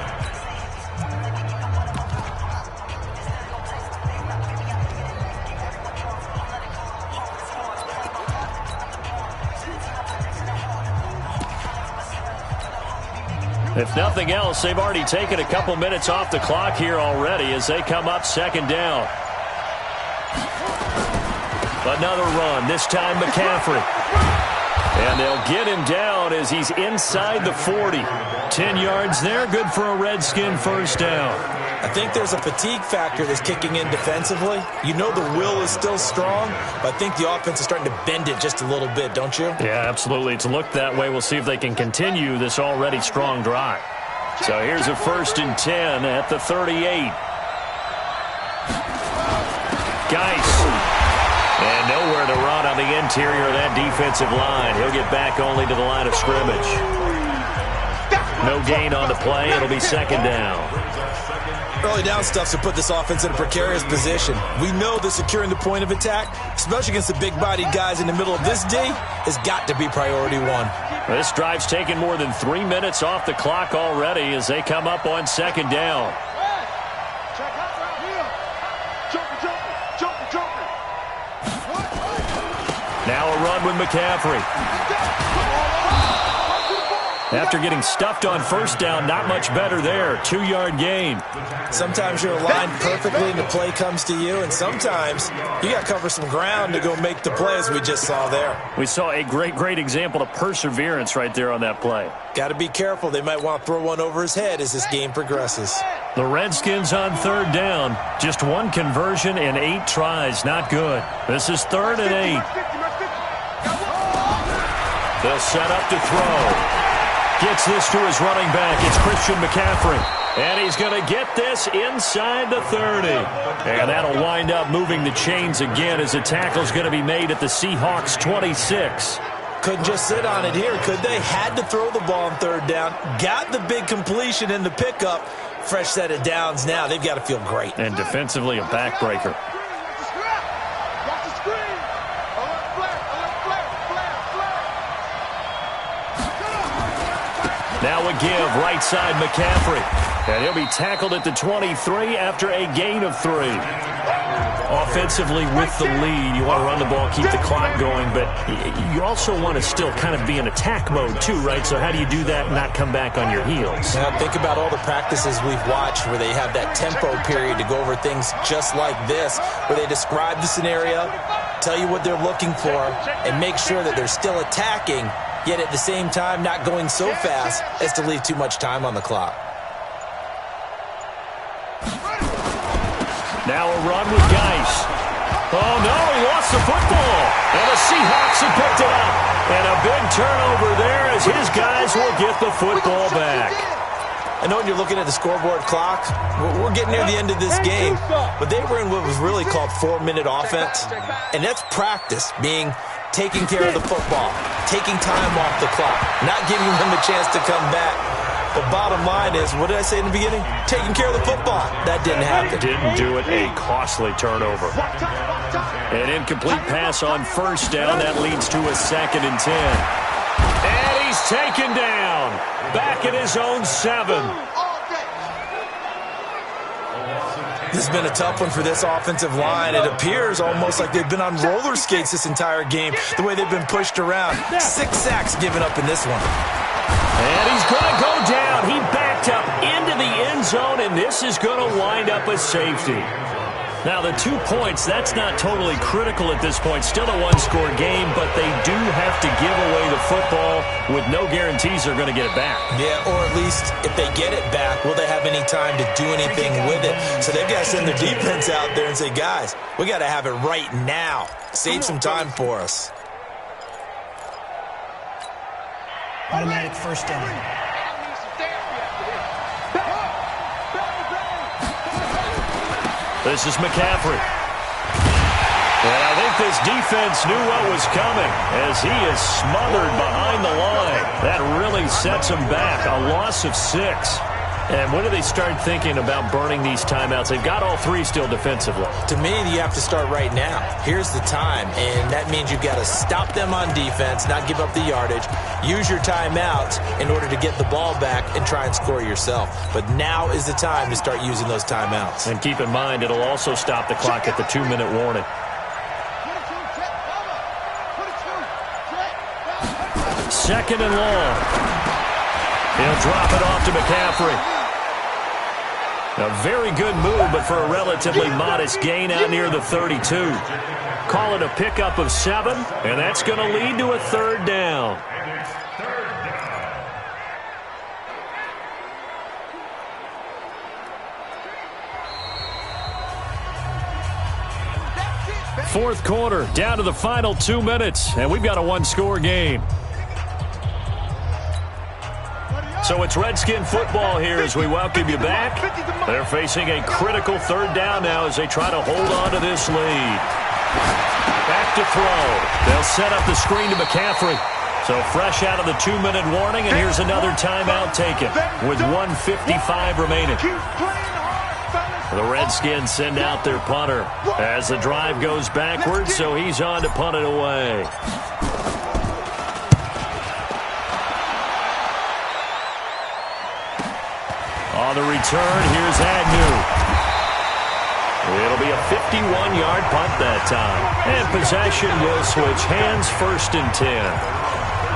Speaker 2: If nothing else, they've already taken a couple minutes off the clock here already as they come up 2nd down. Another run, this time McCaffrey. And they'll get him down as he's inside the 40. 10 yards there, good for a Redskin 1st down.
Speaker 1: I think there's a fatigue factor that's kicking in defensively. You know the will is still strong, but I think the offense is starting to bend it just a little bit, don't you?
Speaker 2: Yeah, absolutely. It's looked that way. We'll see if they can continue this already strong drive. So here's a 1st and 10 at the 38. Geis. And nowhere to run on the interior of that defensive line. He'll get back only to the line of scrimmage. No gain on the play. It'll be 2nd down.
Speaker 1: Early down stuff to put this offense in a precarious position. We know that securing the point of attack, especially against the big-bodied guys in the middle of this D, has got to be priority 1.
Speaker 2: This drive's taken more than 3 minutes off the clock already as they come up on 2nd down. Now a run with McCaffrey. After getting stuffed on 1st down, not much better there. 2-yard gain.
Speaker 1: Sometimes you're aligned perfectly and the play comes to you, and sometimes you got to cover some ground to go make the play, as we just saw there.
Speaker 2: We saw a great example of perseverance right there on that play.
Speaker 1: Got to be careful. They might want to throw one over his head as this game progresses.
Speaker 2: The Redskins on 3rd down. Just 1 conversion in 8 tries. Not good. This is 3rd and 8. They'll set up to throw. Gets this to his running back. It's Christian McCaffrey. And he's going to get this inside the 30. And that'll wind up moving the chains again as the tackle's going to be made at the Seahawks 26.
Speaker 1: Couldn't just sit on it here, could they? Had to throw the ball on 3rd down. Got the big completion in the pickup. Fresh set of downs now. They've got to feel great.
Speaker 2: And defensively, a backbreaker. Now a give, right side McCaffrey. And he'll be tackled at the 23 after a gain of 3. Offensively with the lead, you want to run the ball, keep the clock going, but you also want to still kind of be in attack mode too, right? So how do you do that and not come back on your heels?
Speaker 1: Now think about all the practices we've watched where they have that tempo period to go over things just like this, where they describe the scenario, tell you what they're looking for, and make sure that they're still attacking, yet at the same time not going so fast as to leave too much time on the clock.
Speaker 2: Now a run with Geis. Oh, no, he lost the football. And the Seahawks have picked it up. And a big turnover there as his guys will get the football back.
Speaker 1: I know when you're looking at the scoreboard clock, we're getting near the end of this game, but they were in what was really called 4-minute offense, and that's practice, being taking care of the football, taking time off the clock, not giving them a chance to come back. But bottom line is, what did I say in the beginning? Taking care of the football. That didn't happen.
Speaker 2: Didn't do it. A costly turnover. An incomplete pass on first down. That leads to a 2nd and 10. And he's taken down. Back at his own 7.
Speaker 1: This has been a tough one for this offensive line. It appears almost like they've been on roller skates this entire game, the way they've been pushed around. 6 sacks given up in this one.
Speaker 2: And he's going to go down. He backed up into the end zone, and this is going to wind up a safety. Now, the 2 points, that's not totally critical at this point. Still a one-score game, but they do have to give away the football with no guarantees they're going to get it back.
Speaker 1: Yeah, or at least if they get it back, will they have any time to do anything with it? So they've got to send their defense out there and say, guys, we got to have it right now. Save some time for us.
Speaker 6: Automatic first down.
Speaker 2: This is McCaffrey. And I think this defense knew what was coming as he is smothered behind the line. That really sets him back. A loss of 6. And when do they start thinking about burning these timeouts? They've got all 3 still defensively.
Speaker 1: To me, you have to start right now. Here's the time, and that means you've got to stop them on defense, not give up the yardage, use your timeouts in order to get the ball back and try and score yourself. But now is the time to start using those timeouts.
Speaker 2: And keep in mind, it'll also stop the clock at the 2-minute warning. 2nd and long. He'll drop it off to McCaffrey. A very good move, but for a relatively modest gain out near the 32. Call it a pickup of 7, and that's going to lead to a 3rd down. Fourth quarter, down to the final 2 minutes, and we've got a one-score game. So it's Redskin football here as we welcome you back. They're facing a critical 3rd down now as they try to hold on to this lead. Back to throw. They'll set up the screen to McCaffrey. So fresh out of the 2-minute warning, and here's another timeout taken with 1:55 remaining. The Redskins send out their punter as the drive goes backwards, so he's on to punt it away. On the return, here's Agnew. It'll be a 51-yard punt that time. And possession will switch hands, 1st and 10.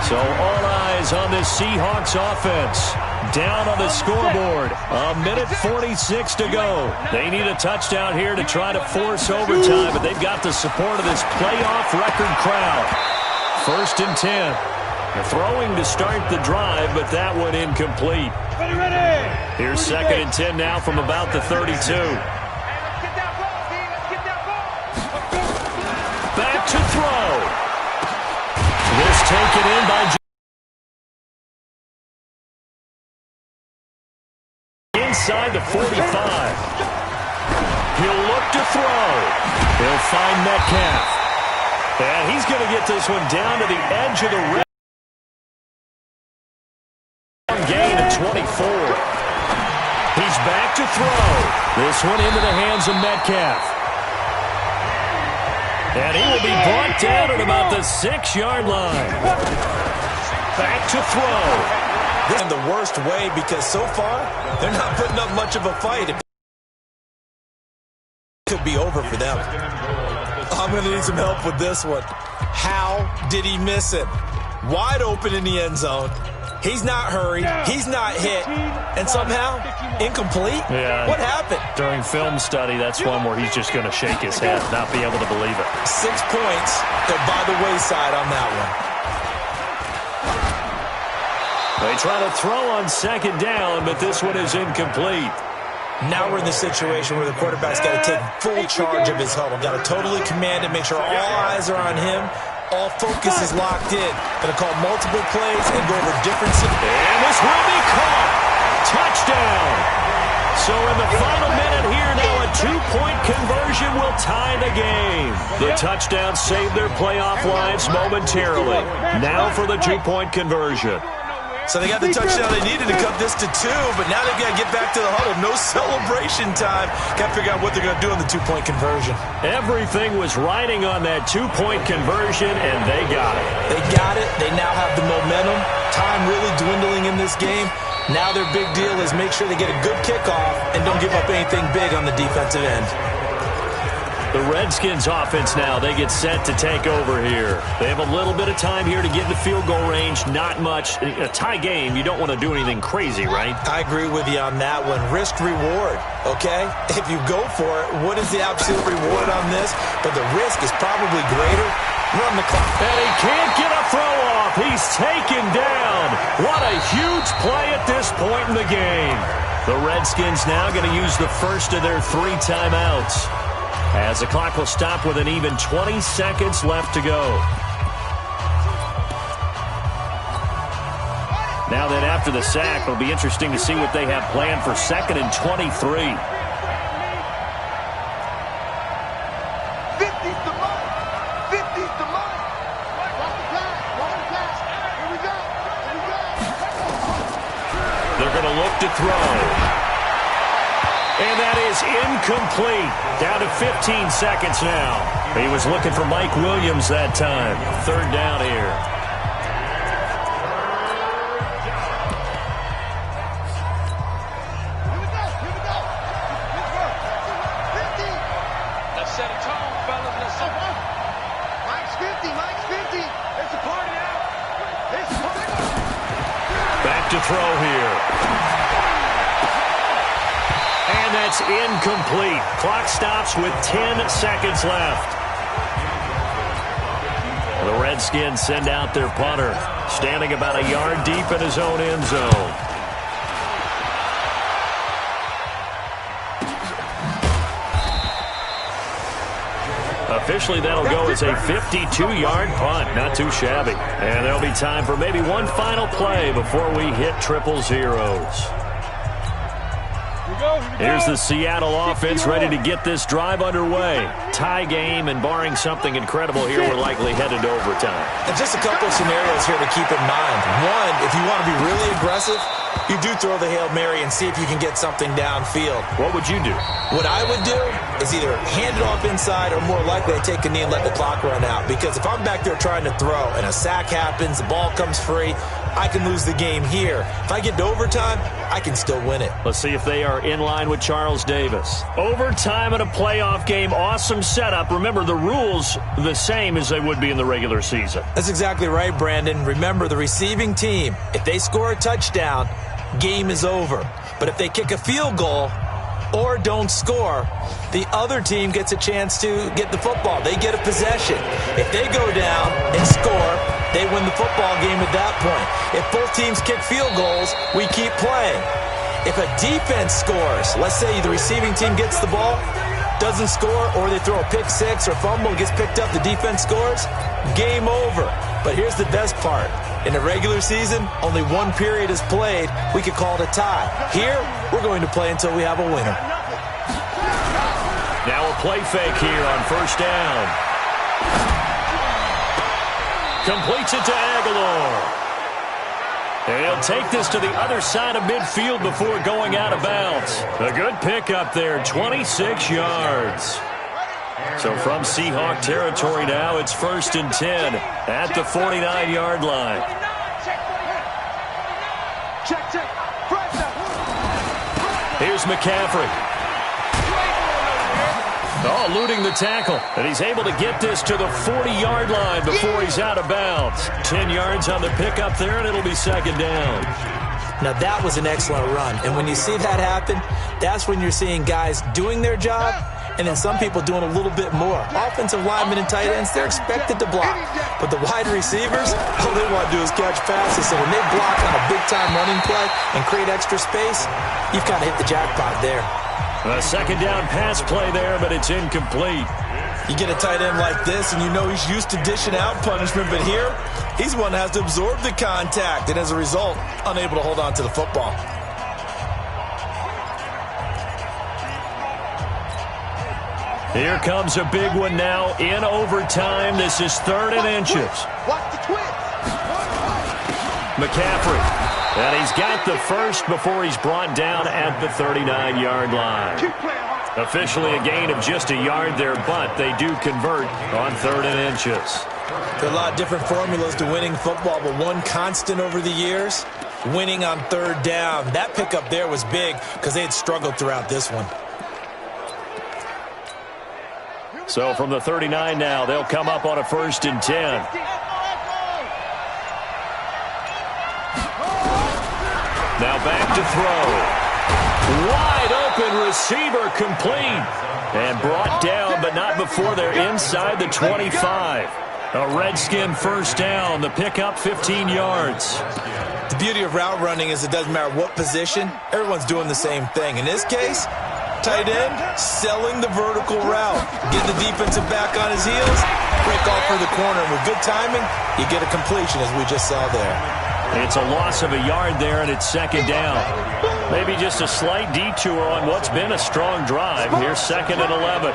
Speaker 2: So all eyes on this Seahawks offense. Down on the scoreboard. 1:46 to go. They need a touchdown here to try to force overtime, but they've got the support of this playoff record crowd. 1st and 10. They're throwing to start the drive, but that one incomplete. Here's 2nd and 10 now from about the 32. Back to throw. This taken in by inside the 45. He'll look to throw. He'll find Metcalf. And he's going to get this one down to the edge of the red. Gain of 24. He's back to throw. This one into the hands of Metcalf. And he will be brought down at about the 6-yard line. Back to throw.
Speaker 1: In the worst way, because so far, they're not putting up much of a fight. It could be over for them. I'm going to need some help with this one. How did he miss it? Wide open in the end zone. He's not hurried. He's not hit. And somehow, incomplete?
Speaker 2: Yeah.
Speaker 1: What happened?
Speaker 2: During film study, that's one where he's just going to shake his head, not be able to believe it.
Speaker 1: 6 points. They're by the wayside on that one.
Speaker 2: They try to throw on 2nd down, but this one is incomplete.
Speaker 1: Now we're in the situation where the quarterback's got to take full charge of his huddle. Got to totally command it, make sure all eyes are on him. All focus is locked in. Going to call multiple plays and go over different situations.
Speaker 2: And this will be caught. Touchdown. So in the final minute here now, a two-point conversion will tie the game. The touchdown saved their playoff lives momentarily. Now for the two-point conversion.
Speaker 1: So they got the touchdown they needed to cut this to 2, but now they've got to get back to the huddle. No celebration time. Got to figure out what they're going to do on the two-point conversion.
Speaker 2: Everything was riding on that two-point conversion, and they got it.
Speaker 1: They got it. They now have the momentum. Time really dwindling in this game. Now their big deal is make sure they get a good kickoff and don't give up anything big on the defensive end.
Speaker 2: The Redskins offense now, they get set to take over here. They have a little bit of time here to get in the field goal range. Not much. A tie game, you don't want to do anything crazy, right?
Speaker 1: I agree with you on that one. Risk reward, okay? If you go for it, what is the absolute reward on this? But the risk is probably greater. Run the clock.
Speaker 2: And he can't get a throw off. He's taken down. What a huge play at this point in the game. The Redskins now going to use the first of their 3 timeouts, as the clock will stop with an even 20 seconds left to go. Now then, after the sack, it'll be interesting to see what they have planned for 2nd and 23.
Speaker 5: 50's the mark. 50's the mark. Watch the pass. Watch the pass. Here we go. Here we go.
Speaker 2: They're going to look to throw. And that is incomplete. Down to 15 seconds now. He was looking for Mike Williams that time. 3rd down here.
Speaker 5: Here we go. Here we go. Pittsburgh. 50.
Speaker 7: Let's set a tone, fellas. Let's set one.
Speaker 5: Mike's 50. Mike's 50. It's a party now. It's a party.
Speaker 2: Back to throw here. And that's incomplete. Clock stops with 10 seconds left. The Redskins send out their punter, standing about a yard deep in his own end zone. Officially, that'll go as a 52-yard punt. Not too shabby. And there'll be time for maybe one final play before we hit triple zeros. Here's the Seattle offense ready to get this drive underway. Tie game, and barring something incredible here, we're likely headed to overtime.
Speaker 1: And just a couple of scenarios here to keep in mind. One, if you want to be really aggressive, you do throw the Hail Mary and see if you can get something downfield.
Speaker 2: What would you do?
Speaker 1: What I would do is either hand it off inside or more likely I take a knee and let the clock run out. Because if I'm back there trying to throw and a sack happens, the ball comes free, I can lose the game here. If I get to overtime, I can still win it.
Speaker 2: Let's see if they are in line with Charles Davis. Overtime in a playoff game, awesome setup. Remember, the rules the same as they would be in the regular season.
Speaker 1: That's exactly right, Brandon. Remember, the receiving team, if they score a touchdown, game is over. But if they kick a field goal or don't score, the other team gets a chance to get the football. They get a possession. If they go down and score, they win the football game at that point. If both teams kick field goals, we keep playing. If a defense scores, let's say the receiving team gets the ball, doesn't score, or they throw a pick six or fumble, gets picked up, the defense scores, game over. But here's the best part. In the regular season, only one period is played. We could call it a tie. Here, we're going to play until we have a winner.
Speaker 2: Now a play fake here on 1st down. Completes it to Aguilar. And he'll take this to the other side of midfield before going out of bounds. A good pickup there, 26 yards. So from Seahawk territory now, it's 1st and 10 at the 49-yard line. Here's McCaffrey. Oh, eluding the tackle. And he's able to get this to the 40-yard line before he's out of bounds. 10 yards on the pickup there, and it'll be 2nd down.
Speaker 1: Now, that was an excellent run. And when you see that happen, that's when you're seeing guys doing their job and then some people doing a little bit more. Offensive linemen and tight ends, they're expected to block. But the wide receivers, all they want to do is catch passes. So when they block on a big-time running play and create extra space, you've kind of hit the jackpot there.
Speaker 2: A 2nd down pass play there, but it's incomplete.
Speaker 1: You get a tight end like this, and you know he's used to dishing out punishment. But here, he's one that has to absorb the contact, and as a result, unable to hold on to the football.
Speaker 2: Here comes a big one now in overtime. This is 3rd and inches.
Speaker 5: Watch the twist.
Speaker 2: McCaffrey. And he's got the first before he's brought down at the 39-yard line. Officially a gain of just a yard there, but they do convert on 3rd and inches.
Speaker 1: There are a lot of different formulas to winning football, but one constant over the years, winning on 3rd down. That pickup there was big because they had struggled throughout this one.
Speaker 2: So from the 39 now, they'll come up on a 1st and 10. Now back to throw. Wide open receiver complete. And brought down, but not before they're inside the 25. A Redskin 1st down. The pickup 15 yards.
Speaker 1: The beauty of route running is it doesn't matter what position. Everyone's doing the same thing. In this case, tight end, selling the vertical route. Get the defensive back on his heels, break off for the corner. And with good timing, you get a completion as we just saw there.
Speaker 2: It's a loss of a yard there, and it's 2nd down. Maybe just a slight detour on what's been a strong drive. Here's 2nd and 11.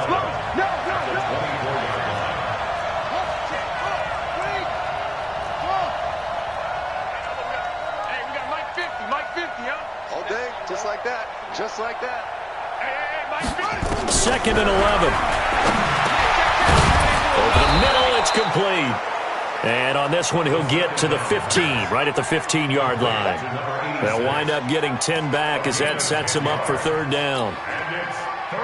Speaker 7: Hey, we got Mike 50, Mike 50, huh?
Speaker 5: All day, just like that. Just like that.
Speaker 7: Hey, Mike 50.
Speaker 2: 2nd and 11. Over the middle, it's complete. And on this one, he'll get to the 15, right at the 15-yard line. They'll wind up getting 10 back as that sets him up for 3rd down.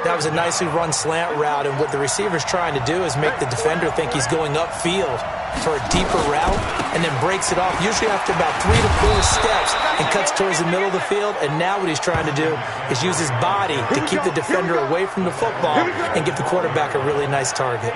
Speaker 1: That was a nicely run slant route, and what the receiver's trying to do is make the defender think he's going upfield for a deeper route and then breaks it off, usually after about 3 to 4 steps, and cuts towards the middle of the field. And now what he's trying to do is use his body to keep the defender away from the football and give the quarterback a really nice target.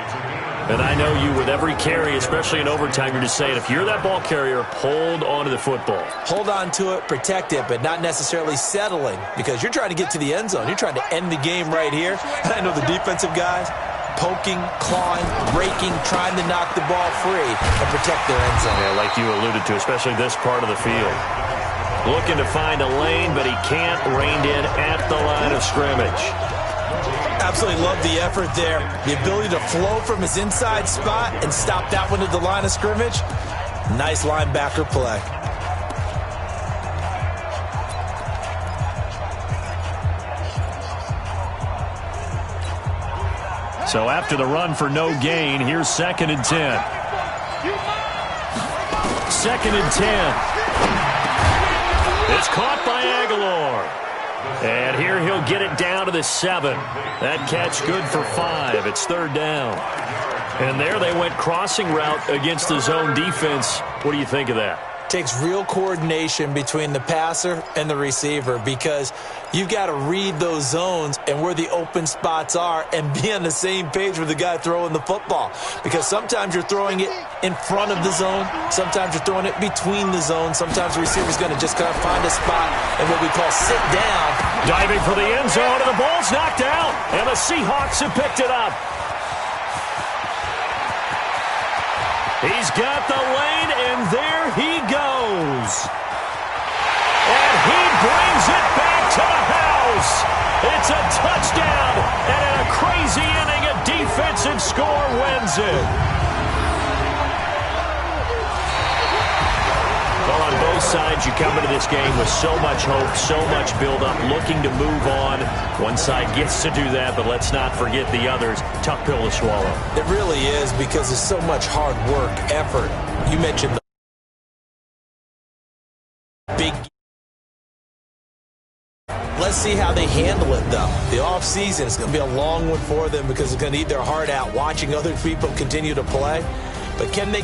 Speaker 2: And I know you, with every carry, especially in overtime, you're just saying, if you're that ball carrier, hold on to the football.
Speaker 1: Hold on to it, protect it, but not necessarily settling, because you're trying to get to the end zone. You're trying to end the game right here. And I know the defensive guys poking, clawing, breaking, trying to knock the ball free and protect their end zone.
Speaker 2: Yeah, like you alluded to, especially this part of the field. Looking to find a lane, but he can't rein in at the line of scrimmage.
Speaker 1: Absolutely love the effort there. The ability to flow from his inside spot and stop that one at the line of scrimmage. Nice linebacker play.
Speaker 2: So after the run for no gain, here's 2nd and 10. 2nd and 10. It's caught by Aguilar. And here he'll get it down to the 7. That catch good for 5. It's 3rd down. And there they went crossing route against the zone defense. What do you think of that?
Speaker 1: Takes real coordination between the passer and the receiver, because you've got to read those zones and where the open spots are and be on the same page with the guy throwing the football. Because sometimes you're throwing it in front of the zone. Sometimes you're throwing it between the zones. Sometimes the receiver's going to just kind of find a spot and what we call sit down.
Speaker 2: Diving for the end zone, and the ball's knocked out. And the Seahawks have picked it up. He's got the lane, and there he goes. And he brings it back to the house. It's a touchdown, and in a crazy inning, a defensive score wins it. Well, on both sides, you come into this game with so much hope, so much build-up, looking to move on. One side gets to do that, but let's not forget the others. Tough pill to swallow.
Speaker 1: It really is, because there's so much hard work, effort. You mentioned the big. Let's see how they handle it, though. The offseason is going to be a long one for them, because it's going to eat their heart out watching other people continue to play. But can they